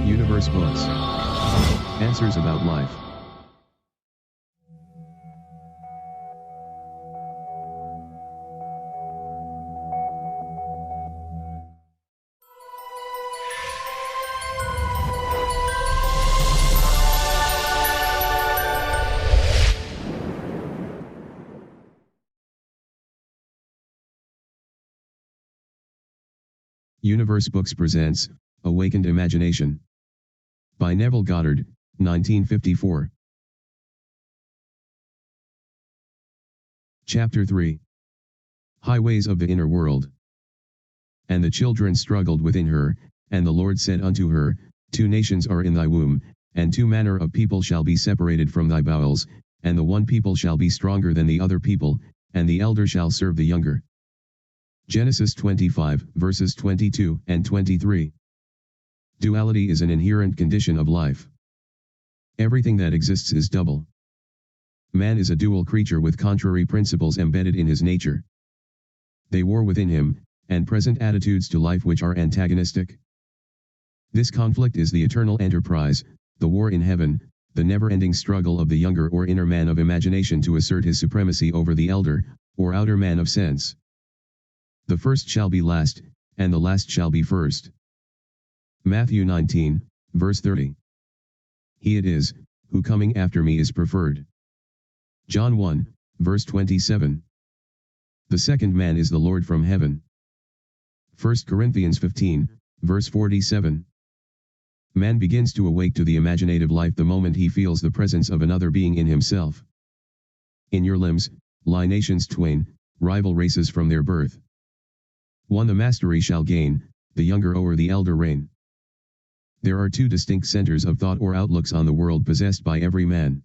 Universe Books. Answers about life. Universe Books presents Awakened Imagination by Neville Goddard, 1954. Chapter 3. Highways of the Inner World. And the children struggled within her, and the Lord said unto her, Two nations are in thy womb, and two manner of people shall be separated from thy bowels, and the one people shall be stronger than the other people, and the elder shall serve the younger. Genesis 25, verses 22 and 23. Duality is an inherent condition of life. Everything that exists is double. Man is a dual creature with contrary principles embedded in his nature. They war within him, and present attitudes to life which are antagonistic. This conflict is the eternal enterprise, the war in heaven, the never-ending struggle of the younger or inner man of imagination to assert his supremacy over the elder, or outer man of sense. The first shall be last, and the last shall be first. Matthew 19, verse 30. He it is, who coming after me is preferred. John 1, verse 27. The second man is the Lord from heaven. 1 Corinthians 15, verse 47. Man begins to awake to the imaginative life the moment he feels the presence of another being in himself. In your limbs lie nations twain, rival races from their birth. One the mastery shall gain, the younger o'er the elder reign. There are two distinct centers of thought or outlooks on the world possessed by every man.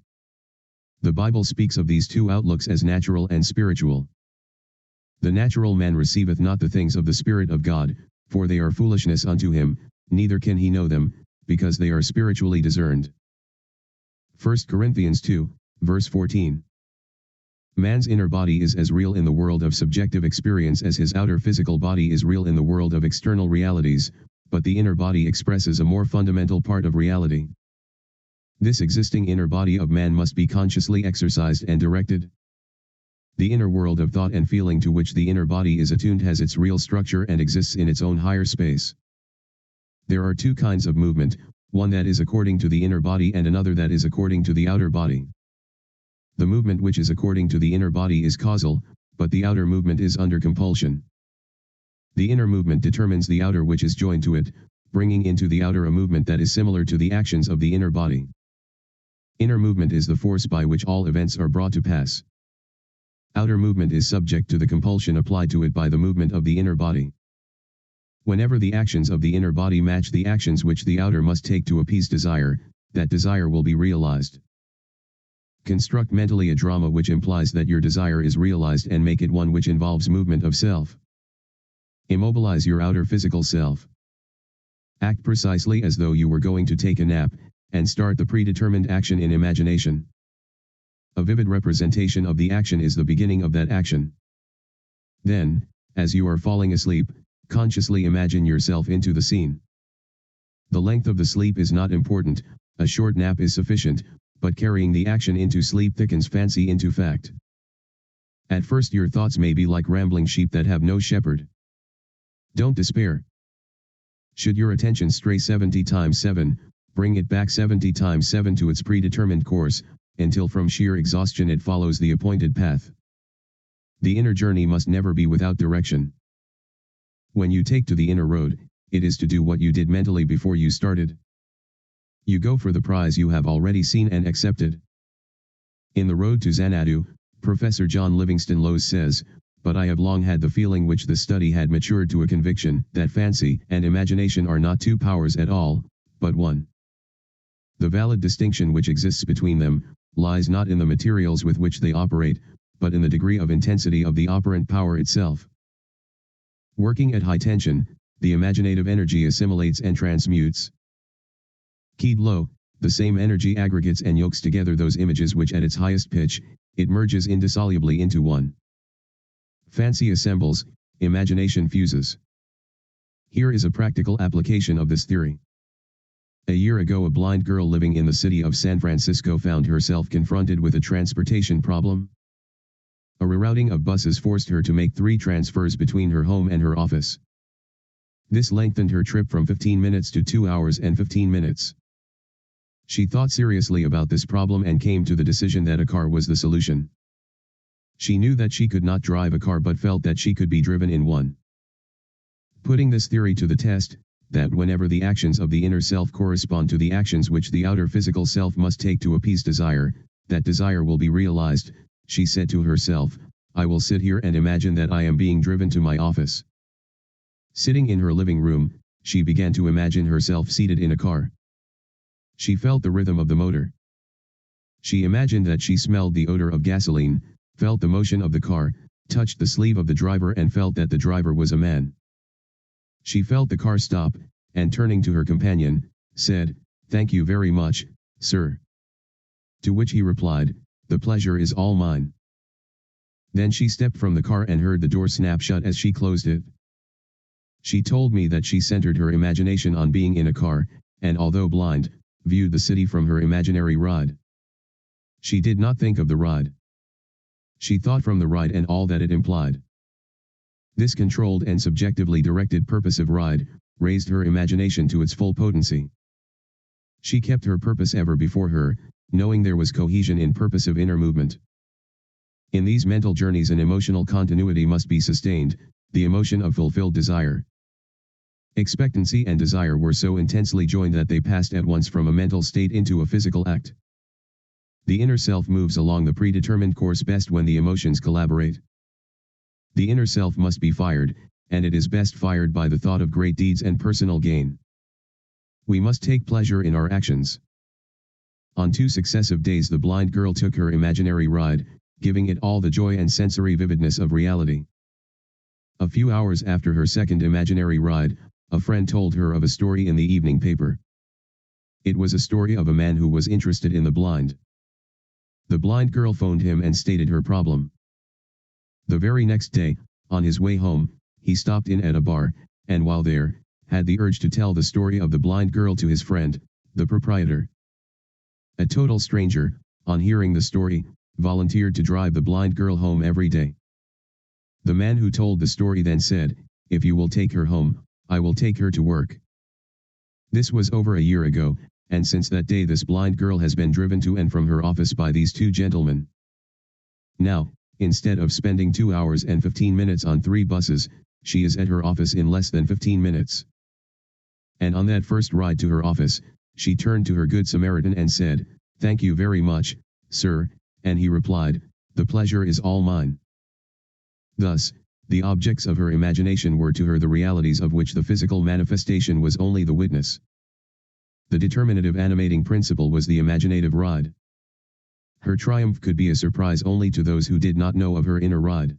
The Bible speaks of these two outlooks as natural and spiritual. The natural man receiveth not the things of the Spirit of God, for they are foolishness unto him, neither can he know them, because they are spiritually discerned. 1 Corinthians 2, verse 14. Man's inner body is as real in the world of subjective experience as his outer physical body is real in the world of external realities, but the inner body expresses a more fundamental part of reality. This existing inner body of man must be consciously exercised and directed. The inner world of thought and feeling to which the inner body is attuned has its real structure and exists in its own higher space. There are two kinds of movement, one that is according to the inner body and another that is according to the outer body. The movement which is according to the inner body is causal, but the outer movement is under compulsion. The inner movement determines the outer which is joined to it, bringing into the outer a movement that is similar to the actions of the inner body. Inner movement is the force by which all events are brought to pass. Outer movement is subject to the compulsion applied to it by the movement of the inner body. Whenever the actions of the inner body match the actions which the outer must take to appease desire, that desire will be realized. Construct mentally a drama which implies that your desire is realized and make it one which involves movement of self. Immobilize your outer physical self. Act precisely as though you were going to take a nap, and start the predetermined action in imagination. A vivid representation of the action is the beginning of that action. Then, as you are falling asleep, consciously imagine yourself into the scene. The length of the sleep is not important, a short nap is sufficient, but carrying the action into sleep thickens fancy into fact. At first your thoughts may be like rambling sheep that have no shepherd. Don't despair. Should your attention stray 70 times 7, bring it back 70 times 7 to its predetermined course, until from sheer exhaustion it follows the appointed path. The inner journey must never be without direction. When you take to the inner road, it is to do what you did mentally before you started. You go for the prize you have already seen and accepted. In The Road to Xanadu, Professor John Livingston Lowes says, "But I have long had the feeling which the study had matured to a conviction, that fancy and imagination are not two powers at all, but one. The valid distinction which exists between them, lies not in the materials with which they operate, but in the degree of intensity of the operant power itself. Working at high tension, the imaginative energy assimilates and transmutes. Keyed low, the same energy aggregates and yokes together those images which at its highest pitch, it merges indissolubly into one. Fancy assembles, imagination fuses. Here is a practical application of this theory. A year ago, a blind girl living in the city of San Francisco found herself confronted with a transportation problem. A rerouting of buses forced her to make 3 transfers between her home and her office. This lengthened her trip from 15 minutes to 2 hours and 15 minutes. She thought seriously about this problem and came to the decision that a car was the solution. She knew that she could not drive a car but felt that she could be driven in one. Putting this theory to the test, that whenever the actions of the inner self correspond to the actions which the outer physical self must take to appease desire, that desire will be realized, she said to herself, I will sit here and imagine that I am being driven to my office. Sitting in her living room, she began to imagine herself seated in a car. She felt the rhythm of the motor. She imagined that she smelled the odor of gasoline, felt the motion of the car, touched the sleeve of the driver and felt that the driver was a man. She felt the car stop, and turning to her companion, said, "Thank you very much, sir." To which he replied, "The pleasure is all mine." Then she stepped from the car and heard the door snap shut as she closed it. She told me that she centered her imagination on being in a car, and although blind, viewed the city from her imaginary ride. She did not think of the ride. She thought from the ride and all that it implied. This controlled and subjectively directed purposive ride, raised her imagination to its full potency. She kept her purpose ever before her, knowing there was cohesion in purposive inner movement. In these mental journeys an emotional continuity must be sustained, the emotion of fulfilled desire. Expectancy and desire were so intensely joined that they passed at once from a mental state into a physical act. The inner self moves along the predetermined course best when the emotions collaborate. The inner self must be fired, and it is best fired by the thought of great deeds and personal gain. We must take pleasure in our actions. On 2 successive days the blind girl took her imaginary ride, giving it all the joy and sensory vividness of reality. A few hours after her second imaginary ride, a friend told her of a story in the evening paper. It was a story of a man who was interested in the blind. The blind girl phoned him and stated her problem. The very next day, on his way home, he stopped in at a bar, and while there, had the urge to tell the story of the blind girl to his friend, the proprietor. A total stranger, on hearing the story, volunteered to drive the blind girl home every day. The man who told the story then said, "If you will take her home, I will take her to work." This was over a year ago, and since that day this blind girl has been driven to and from her office by these 2 gentlemen. Now, instead of spending 2 hours and 15 minutes on 3 buses, she is at her office in less than 15 minutes. And on that first ride to her office, she turned to her good Samaritan and said, "Thank you very much, sir," and he replied, "The pleasure is all mine." Thus, the objects of her imagination were to her the realities of which the physical manifestation was only the witness. The determinative animating principle was the imaginative ride. Her triumph could be a surprise only to those who did not know of her inner ride.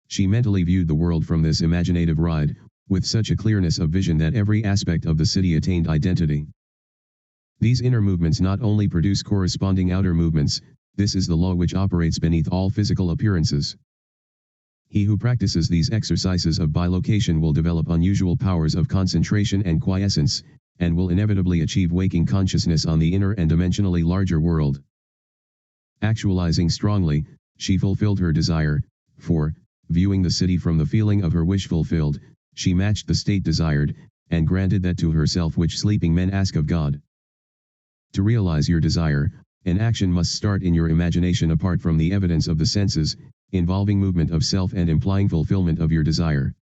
She mentally viewed the world from this imaginative ride, with such a clearness of vision that every aspect of the city attained identity. These inner movements not only produce corresponding outer movements, this is the law which operates beneath all physical appearances. He who practices these exercises of bilocation will develop unusual powers of concentration and quiescence, and will inevitably achieve waking consciousness on the inner and dimensionally larger world. Actualizing strongly, she fulfilled her desire, for, viewing the city from the feeling of her wish fulfilled, she matched the state desired, and granted that to herself which sleeping men ask of God. To realize your desire, an action must start in your imagination apart from the evidence of the senses, involving movement of self and implying fulfillment of your desire.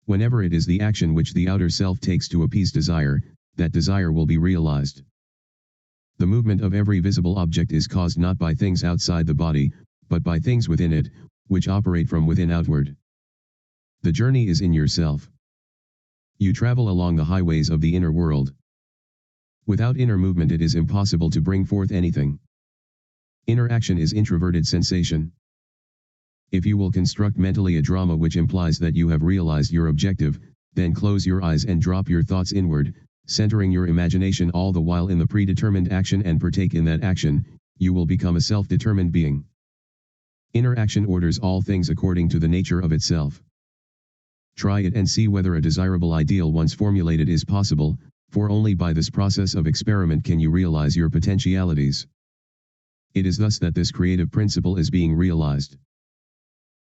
Whenever it is the action which the outer self takes to appease desire, that desire will be realized. The movement of every visible object is caused not by things outside the body, but by things within it, which operate from within outward. The journey is in yourself. You travel along the highways of the inner world. Without inner movement it is impossible to bring forth anything. Inner action is introverted sensation. If you will construct mentally a drama which implies that you have realized your objective, then close your eyes and drop your thoughts inward, centering your imagination all the while in the predetermined action and partake in that action, you will become a self-determined being. Inner action orders all things according to the nature of itself. Try it and see whether a desirable ideal once formulated is possible, for only by this process of experiment can you realize your potentialities. It is thus that this creative principle is being realized.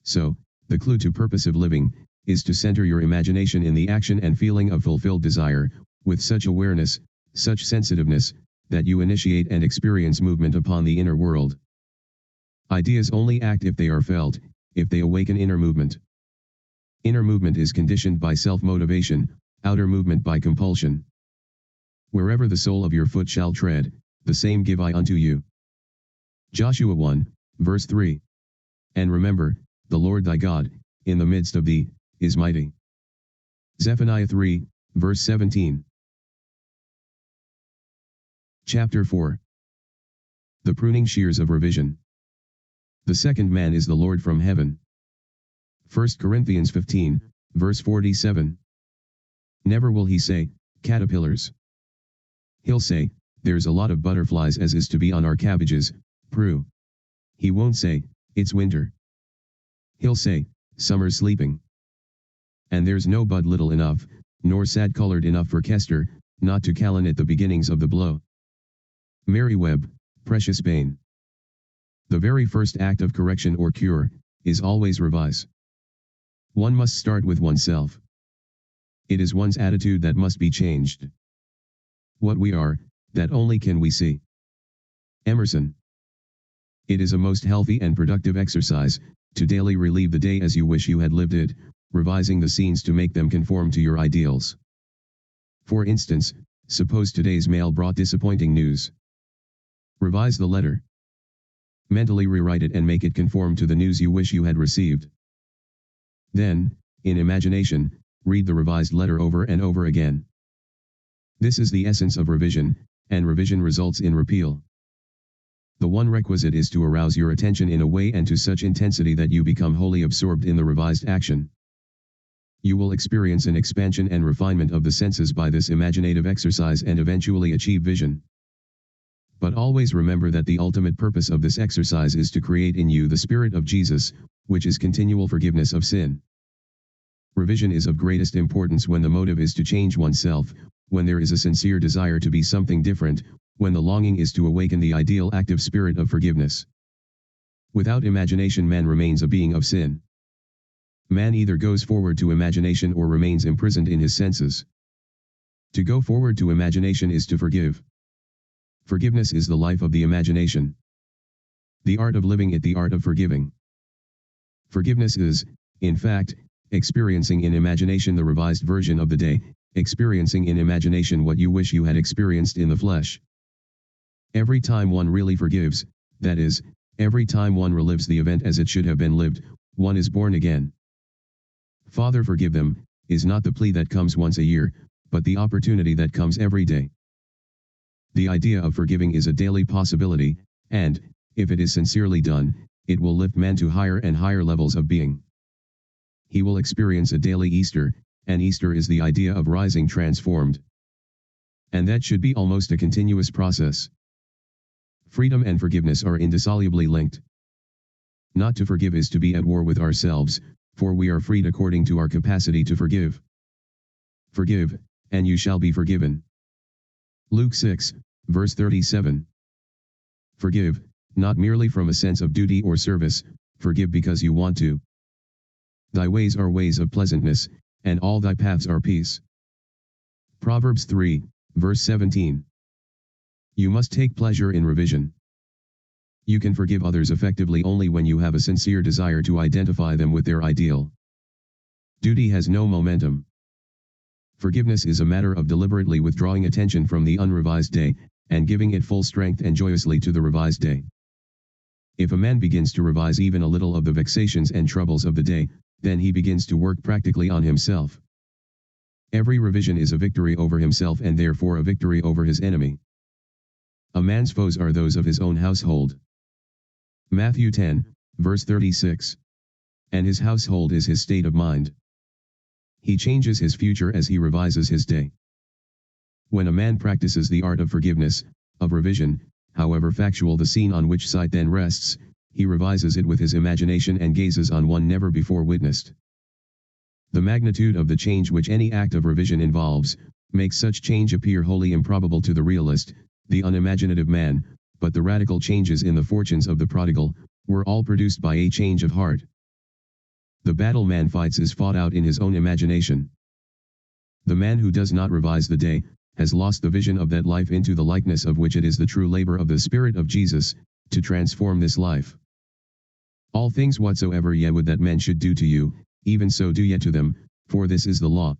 So, the clue to purposive living is to center your imagination in the action and feeling of fulfilled desire, with such awareness, such sensitiveness, that you initiate and experience movement upon the inner world. Ideas only act if they are felt, if they awaken inner movement. Inner movement is conditioned by self-motivation, outer movement by compulsion. Wherever the sole of your foot shall tread, the same give I unto you. Joshua 1, verse 3. And remember, the Lord thy God, in the midst of thee, is mighty. Zephaniah 3, verse 17. Chapter 4. The pruning shears of revision. The second man is the Lord from heaven. 1 Corinthians 15, verse 47. Never will he say, caterpillars. He'll say, there's a lot of butterflies as is to be on our cabbages, prue. He won't say, it's winter. He'll say, summer's sleeping. And there's no bud little enough, nor sad colored enough for Kester, not to callan at the beginnings of the blow. Mary Webb, Precious Bane. The very first act of correction or cure, is always revise. One must start with oneself. It is one's attitude that must be changed. What we are, that only can we see. Emerson. It is a most healthy and productive exercise, to daily relieve the day as you wish you had lived it, revising the scenes to make them conform to your ideals. For instance, suppose today's mail brought disappointing news. Revise the letter. Mentally rewrite it and make it conform to the news you wish you had received. Then, in imagination, read the revised letter over and over again. This is the essence of revision, and revision results in repeal. The one requisite is to arouse your attention in a way and to such intensity that you become wholly absorbed in the revised action. You will experience an expansion and refinement of the senses by this imaginative exercise and eventually achieve vision. But always remember that the ultimate purpose of this exercise is to create in you the Spirit of Jesus, which is continual forgiveness of sin. Revision is of greatest importance when the motive is to change oneself, when there is a sincere desire to be something different, when the longing is to awaken the ideal active spirit of forgiveness. Without imagination man remains a being of sin. Man either goes forward to imagination or remains imprisoned in his senses. To go forward to imagination is to forgive. Forgiveness is the life of the imagination. The art of living it, the art of forgiving. Forgiveness is, in fact, experiencing in imagination the revised version of the day, experiencing in imagination what you wish you had experienced in the flesh. Every time one really forgives, that is, every time one relives the event as it should have been lived, one is born again. Father, forgive them, is not the plea that comes once a year, but the opportunity that comes every day. The idea of forgiving is a daily possibility, and, if it is sincerely done, it will lift man to higher and higher levels of being. He will experience a daily Easter, and Easter is the idea of rising transformed. And that should be almost a continuous process. Freedom and forgiveness are indissolubly linked. Not to forgive is to be at war with ourselves, for we are freed according to our capacity to forgive. Forgive, and you shall be forgiven. Luke 6, verse 37. Forgive, not merely from a sense of duty or service, forgive because you want to. Thy ways are ways of pleasantness, and all thy paths are peace. Proverbs 3, verse 17. You must take pleasure in revision. You can forgive others effectively only when you have a sincere desire to identify them with their ideal. Duty has no momentum. Forgiveness is a matter of deliberately withdrawing attention from the unrevised day, and giving it full strength and joyously to the revised day. If a man begins to revise even a little of the vexations and troubles of the day, then he begins to work practically on himself. Every revision is a victory over himself and therefore a victory over his enemy. A man's foes are those of his own household. Matthew 10, verse 36. And his household is his state of mind. He changes his future as he revises his day. When a man practices the art of forgiveness, of revision, however factual the scene on which sight then rests, he revises it with his imagination and gazes on one never before witnessed. The magnitude of the change which any act of revision involves, makes such change appear wholly improbable to the realist, the unimaginative man, but the radical changes in the fortunes of the prodigal, were all produced by a change of heart. The battle man fights is fought out in his own imagination. The man who does not revise the day, has lost the vision of that life into the likeness of which it is the true labor of the Spirit of Jesus, to transform this life. All things whatsoever ye would that men should do to you, even so do ye to them, for this is the law.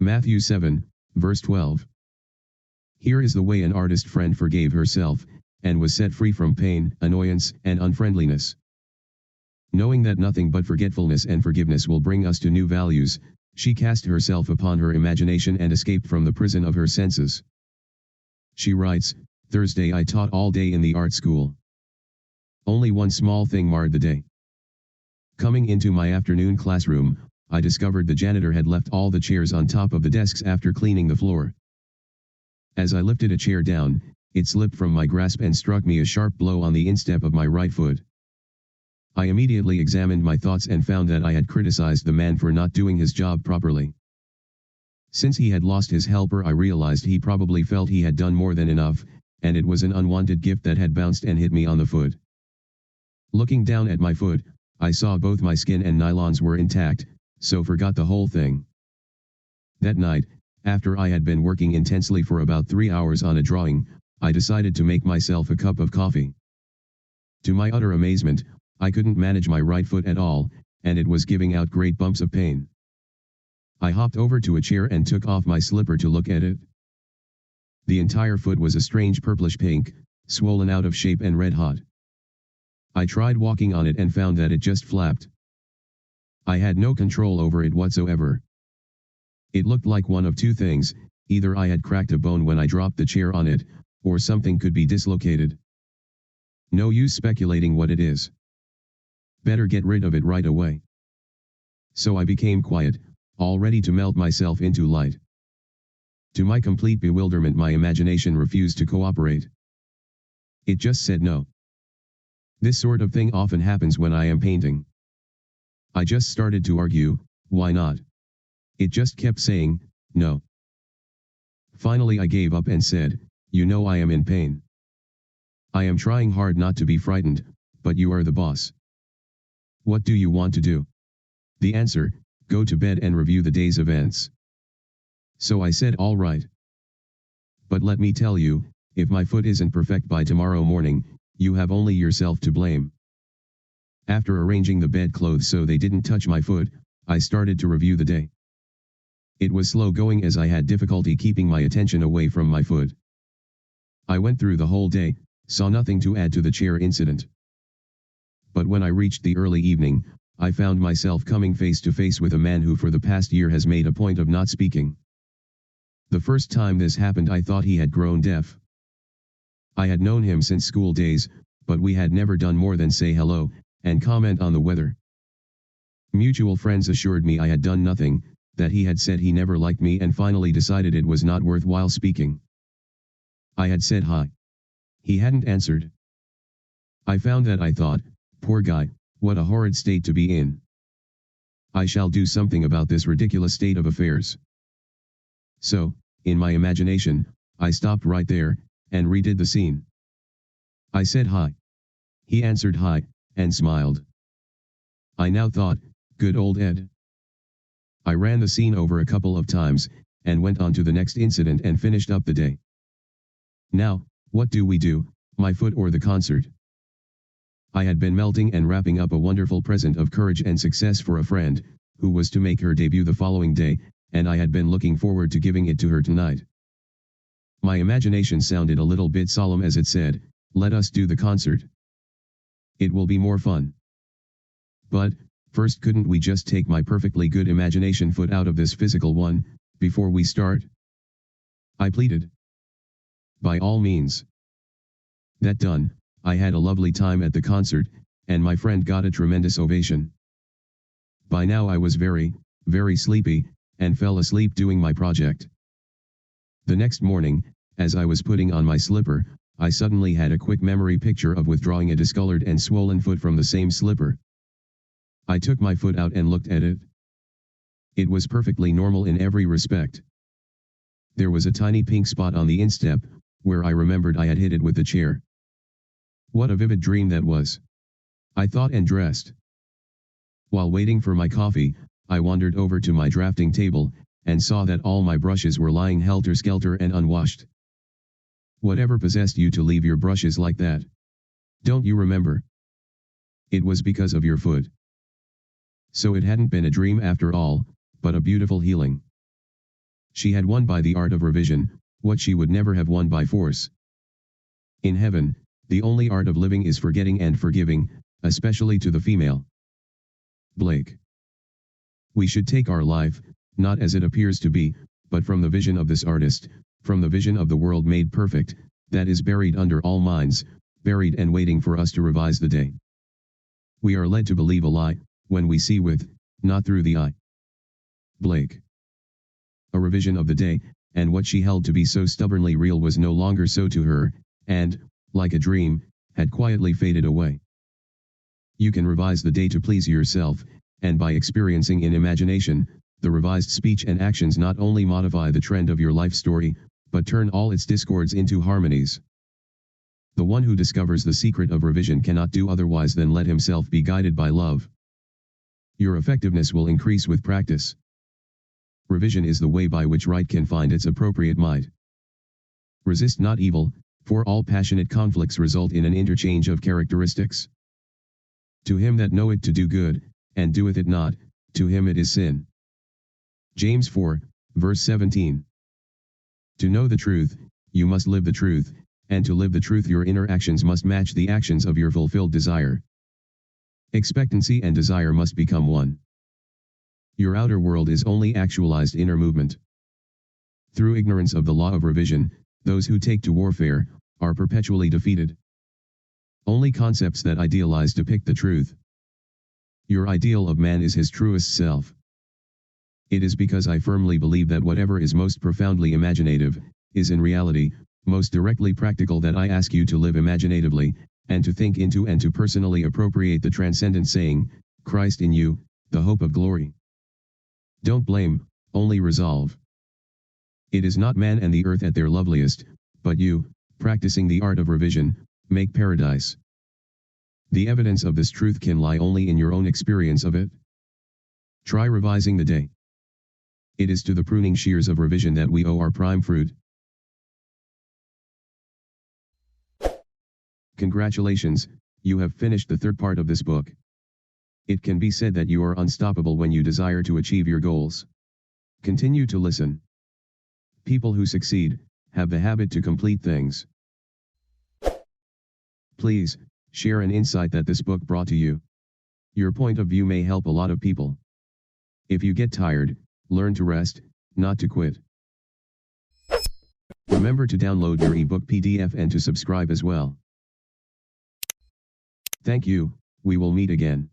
Matthew 7, verse 12. Here is the way an artist friend forgave herself, and was set free from pain, annoyance, and unfriendliness. Knowing that nothing but forgetfulness and forgiveness will bring us to new values, she cast herself upon her imagination and escaped from the prison of her senses. She writes, Thursday I taught all day in the art school. Only one small thing marred the day. Coming into my afternoon classroom, I discovered the janitor had left all the chairs on top of the desks after cleaning the floor. As I lifted a chair down, it slipped from my grasp and struck me a sharp blow on the instep of my right foot. I immediately examined my thoughts and found that I had criticized the man for not doing his job properly. Since he had lost his helper, I realized he probably felt he had done more than enough, and it was an unwanted gift that had bounced and hit me on the foot. Looking down at my foot, I saw both my skin and nylons were intact, so forgot the whole thing. That night, after I had been working intensely for about 3 hours on a drawing, I decided to make myself a cup of coffee. To my utter amazement, I couldn't manage my right foot at all, and it was giving out great bumps of pain. I hopped over to a chair and took off my slipper to look at it. The entire foot was a strange purplish pink, swollen out of shape and red hot. I tried walking on it and found that it just flapped. I had no control over it whatsoever. It looked like one of two things: either I had cracked a bone when I dropped the chair on it, or something could be dislocated. No use speculating what it is. Better get rid of it right away. So I became quiet, all ready to melt myself into light. To my complete bewilderment, my imagination refused to cooperate. It just said no. This sort of thing often happens when I am painting. I just started to argue, why not? It just kept saying, no. Finally I gave up and said, you know I am in pain. I am trying hard not to be frightened, but you are the boss. What do you want to do? The answer, go to bed and review the day's events. So I said all right. But let me tell you, if my foot isn't perfect by tomorrow morning, you have only yourself to blame. After arranging the bedclothes so they didn't touch my foot, I started to review the day. It was slow going as I had difficulty keeping my attention away from my foot. I went through the whole day, saw nothing to add to the chair incident. But when I reached the early evening, I found myself coming face to face with a man who for the past year has made a point of not speaking. The first time this happened I thought he had grown deaf. I had known him since school days, but we had never done more than say hello, and comment on the weather. Mutual friends assured me I had done nothing, that he had said he never liked me and finally decided it was not worthwhile speaking. I had said hi. He hadn't answered. I found that I thought, poor guy, what a horrid state to be in. I shall do something about this ridiculous state of affairs. So, in my imagination, I stopped right there, and redid the scene. I said hi. He answered hi, and smiled. I now thought, good old Ed. I ran the scene over a couple of times, and went on to the next incident and finished up the day. Now, what do we do, my foot or the concert? I had been melting and wrapping up a wonderful present of courage and success for a friend, who was to make her debut the following day, and I had been looking forward to giving it to her tonight. My imagination sounded a little bit solemn as it said, let us do the concert. It will be more fun. But, first couldn't we just take my perfectly good imagination foot out of this physical one, before we start? I pleaded. By all means. That done, I had a lovely time at the concert, and my friend got a tremendous ovation. By now I was very, very sleepy, and fell asleep doing my project. The next morning, as I was putting on my slipper, I suddenly had a quick memory picture of withdrawing a discolored and swollen foot from the same slipper. I took my foot out and looked at it. It was perfectly normal in every respect. There was a tiny pink spot on the instep, where I remembered I had hit it with the chair. What a vivid dream that was. I thought and dressed. While waiting for my coffee, I wandered over to my drafting table, and saw that all my brushes were lying helter-skelter and unwashed. Whatever possessed you to leave your brushes like that? Don't you remember? It was because of your foot. So it hadn't been a dream after all, but a beautiful healing. She had won by the art of revision, what she would never have won by force. In heaven, the only art of living is forgetting and forgiving, especially to the female. Blake. We should take our life, not as it appears to be, but from the vision of this artist, from the vision of the world made perfect, that is buried under all minds, buried and waiting for us to revise the day. We are led to believe a lie, when we see with, not through the eye. Blake. A revision of the day, and what she held to be so stubbornly real was no longer so to her, and, like a dream, had quietly faded away. You can revise the day to please yourself, and by experiencing in imagination, the revised speech and actions not only modify the trend of your life story, but turn all its discords into harmonies. The one who discovers the secret of revision cannot do otherwise than let himself be guided by love. Your effectiveness will increase with practice. Revision is the way by which right can find its appropriate might. Resist not evil, for all passionate conflicts result in an interchange of characteristics. To him that knoweth to do good, and doeth it not, to him it is sin. James 4, verse 17. To know the truth, you must live the truth, and to live the truth your inner actions must match the actions of your fulfilled desire. Expectancy and desire must become one. Your outer world is only actualized inner movement. Through ignorance of the law of revision, those who take to warfare, are perpetually defeated. Only concepts that idealize depict the truth. Your ideal of man is his truest self. It is because I firmly believe that whatever is most profoundly imaginative, is in reality, most directly practical that I ask you to live imaginatively, and to think into and to personally appropriate the transcendent saying, Christ in you, the hope of glory. Don't blame, only resolve. It is not man and the earth at their loveliest, but you, practicing the art of revision, make paradise. The evidence of this truth can lie only in your own experience of it. Try revising the day. It is to the pruning shears of revision that we owe our prime fruit. Congratulations, you have finished the third part of this book. It can be said that you are unstoppable when you desire to achieve your goals. Continue to listen. People who succeed, have the habit to complete things. Please, share an insight that this book brought to you. Your point of view may help a lot of people. If you get tired, learn to rest, not to quit. Remember to download your ebook PDF and to subscribe as well. Thank you, we will meet again.